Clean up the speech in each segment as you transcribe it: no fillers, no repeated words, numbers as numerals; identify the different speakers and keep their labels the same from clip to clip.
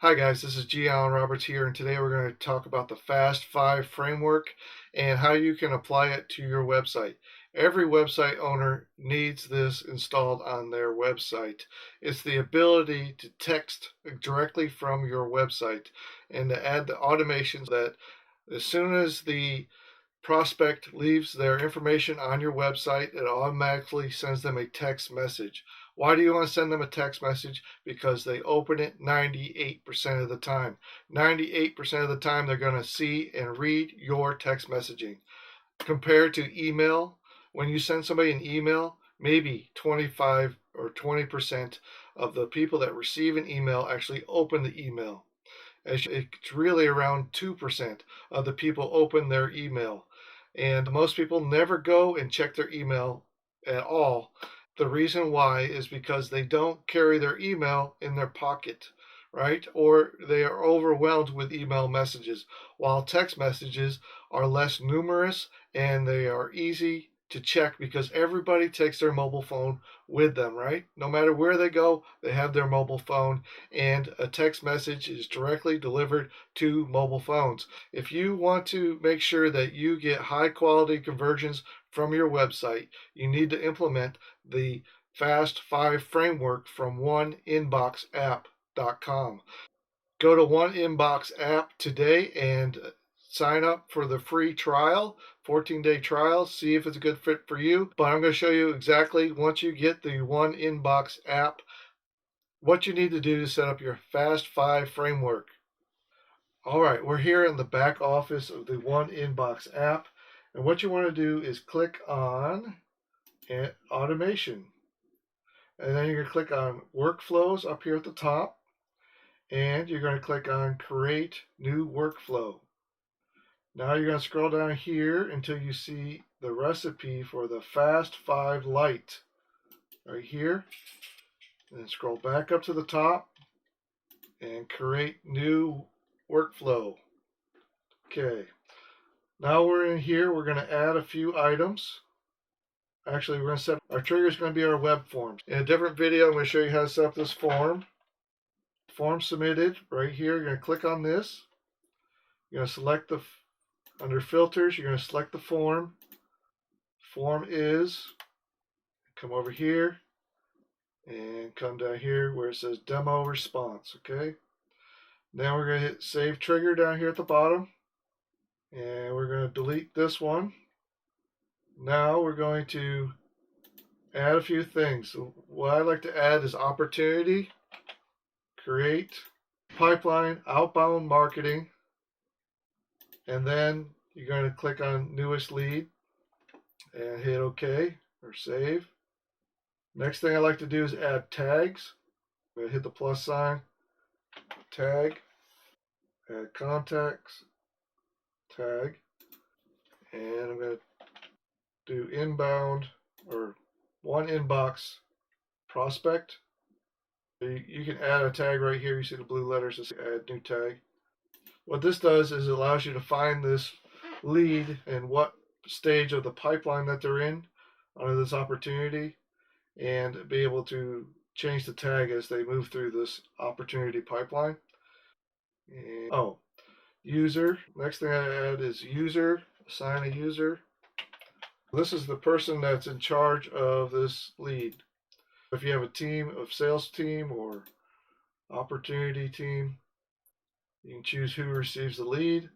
Speaker 1: Hi guys, this is Allan Roberts here, and today we're going to talk about the Fast 5 framework and how you can apply it to your website. Every website owner needs this installed on their website. It's the ability to text directly from your website and to add the automations that as soon as the prospect leaves their information on your website, it automatically sends them a text message. Why do you want to send them a text message? Because they open it 98% of the time. 98% of the time they're going to see and read your text messaging. Compared to email, when you send somebody an email, maybe 25 or 20% of the people that receive an email actually open the email. It's really around 2% of the people open their email. And most people never go and check their email at all. The reason why is because they don't carry their email in their pocket, right? Or they are overwhelmed with email messages, while text messages are less numerous and they are easy to check because everybody takes their mobile phone with them, right? No matter where they go, they have their mobile phone, and a text message is directly delivered to mobile phones. If you want to make sure that you get high quality conversions from your website, you need to implement the Fast 5 framework from oneinboxapp.com. Go to OneInbox app today and sign up for the free trial, 14-day trial, see if it's a good fit for you. But I'm going to show you exactly, once you get the OneInbox app, what you need to do to set up your Fast 5 framework. All right, we're here in the back office of the OneInbox app, and what you want to do is click on automation. And then you're going to click on workflows up here at the top, and you're going to click on create new workflow. Now you're going to scroll down here until you see the recipe for the Fast 5 Lite right here. And then scroll back up to the top and create new workflow. Okay, now we're in here. We're going to add a few items. Actually, we're going to set our trigger is going to be our web forms. In a different video, I'm going to show you how to set up this form. Form submitted right here. You're going to click on this. You're going to select under filters, you're going to select the form. Form is, come over here and come down here where it says demo response. Okay. Now we're going to hit save trigger down here at the bottom, and we're going to delete this one. Now we're going to add a few things. So what I like to add is opportunity, create, pipeline, outbound marketing, and then you're going to click on newest lead and hit OK or save. Next thing I like to do is add tags. I'm going to hit the plus sign, tag, add contacts, tag, and I'm going to do inbound or one inbox prospect. You can add a tag right here. You see the blue letters that say add new tag. What this does is it allows you to find this lead and what stage of the pipeline that they're in under this opportunity, and be able to change the tag as they move through this opportunity pipeline. And, user. Next thing I add is user, assign a user. This is the person that's in charge of this lead. If you have a team of sales team or opportunity team, you can choose who receives the lead,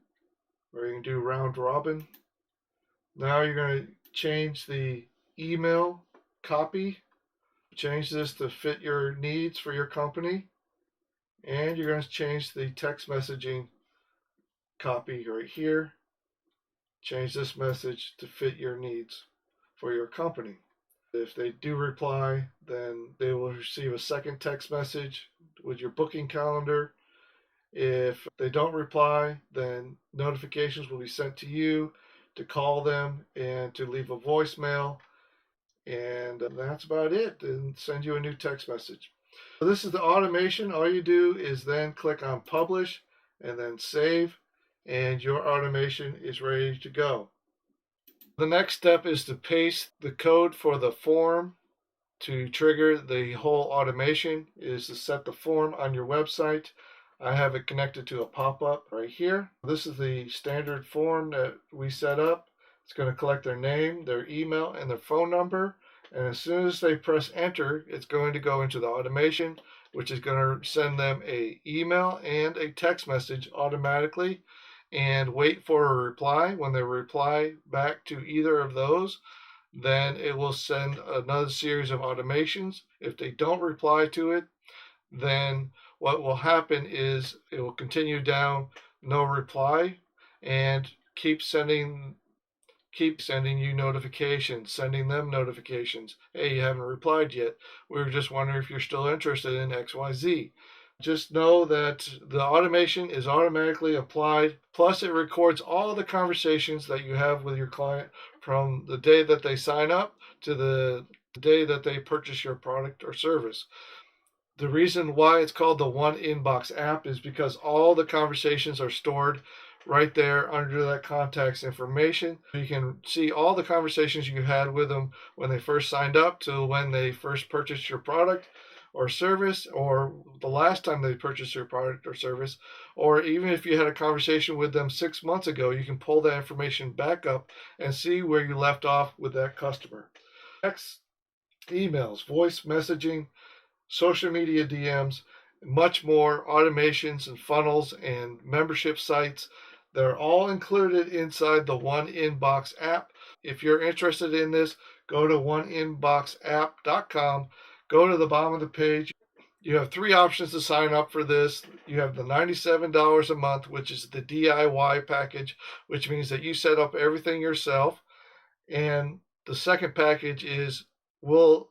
Speaker 1: or you can do round robin. Now you're going to change the email copy, change this to fit your needs for your company, and you're going to change the text messaging copy right here. Change this message to fit your needs for your company. If they do reply, then they will receive a second text message with your booking calendar. If they don't reply, then notifications will be sent to you to call them and to leave a voicemail. And that's about it, and send you a new text message. So this is the automation. All you do is then click on publish and then save, and your automation is ready to go. The next step is to paste the code for the form to trigger the whole automation. Is to set the form on your website. I have it connected to a pop-up right here. This is the standard form that we set up. It's going to collect their name, their email, and their phone number. And as soon as they press enter, it's going to go into the automation, which is going to send them an email and a text message automatically and wait for a reply. When they reply back to either of those, then it will send another series of automations. If they don't reply to it, then what will happen is it will continue down no reply and keep sending you notifications, sending them notifications. Hey, you haven't replied yet. We were just wondering if you're still interested in XYZ. Just know that the automation is automatically applied. Plus, it records all the conversations that you have with your client from the day that they sign up to the day that they purchase your product or service. The reason why it's called the One Inbox app is because all the conversations are stored right there under that contact's information. You can see all the conversations you had with them when they first signed up to when they first purchased your product or service, or the last time they purchased your product or service, or even if you had a conversation with them 6 months ago, you can pull that information back up and see where you left off with that customer. Text, emails, voice messaging, social media DMs, much more, automations and funnels and membership sites. They're all included inside the One Inbox app. If you're interested in this, go to oneinboxapp.com. Go to the bottom of the page. You have 3 options to sign up for this. You have the $97 a month, which is the DIY package, which means that you set up everything yourself. And the second package is we'll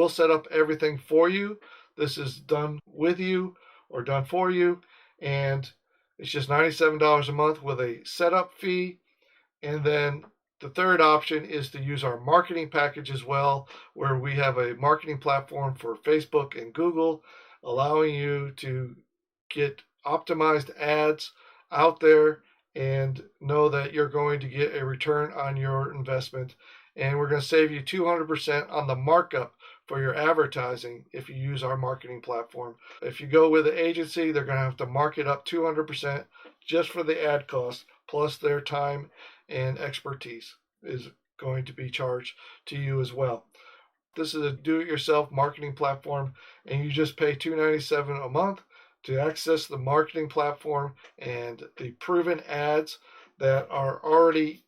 Speaker 1: set up everything for you. This is done with you or done for you, and it's just $97 a month with a setup fee. And then the third option is to use our marketing package as well, where we have a marketing platform for Facebook and Google, allowing you to get optimized ads out there and know that you're going to get a return on your investment. And we're going to save you 200% on the markup for your advertising if you use our marketing platform. If you go with an agency, they're going to have to mark it up 200% just for the ad cost, plus their time and expertise is going to be charged to you as well. This is a do-it-yourself marketing platform, and you just pay $297 a month to access the marketing platform and the proven ads that are already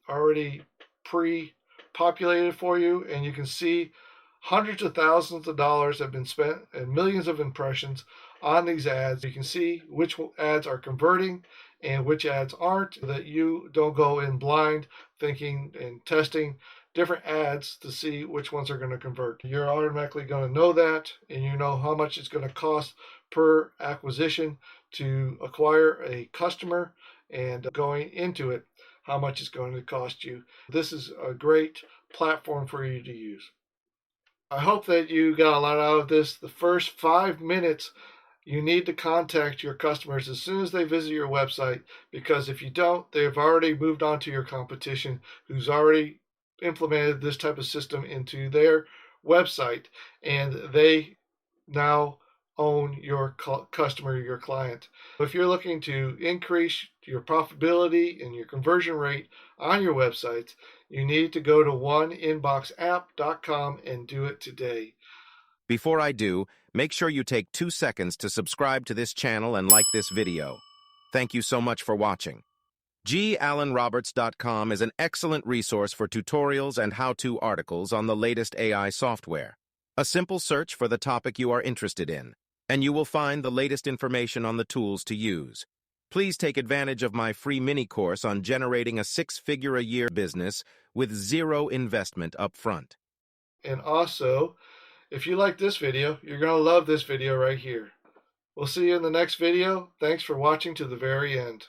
Speaker 1: pre-populated for you, and you can see hundreds of thousands of dollars have been spent and millions of impressions on these ads. You can see which ads are converting and which ads aren't, so that you don't go in blind thinking and testing different ads to see which ones are going to convert. You're automatically going to know that, and you know how much it's going to cost per acquisition to acquire a customer, and going into it, how much it's going to cost you. This is a great platform for you to use. I hope that you got a lot out of this. The first 5 minutes, you need to contact your customers as soon as they visit your website, because if you don't, they've already moved on to your competition who's already implemented this type of system into their website, and they now own your customer, your client. If you're looking to increase your profitability and your conversion rate on your websites, you need to go to oneinboxapp.com and do it today.
Speaker 2: Before I do, make sure you take 2 seconds to subscribe to this channel and like this video. Thank you so much for watching. GAllanRoberts.com is an excellent resource for tutorials and how-to articles on the latest AI software. A simple search for the topic you are interested in, and you will find the latest information on the tools to use. Please take advantage of my free mini-course on generating a 6-figure-a-year business with 0 investment up front.
Speaker 1: And also, if you like this video, you're going to love this video right here. We'll see you in the next video. Thanks for watching to the very end.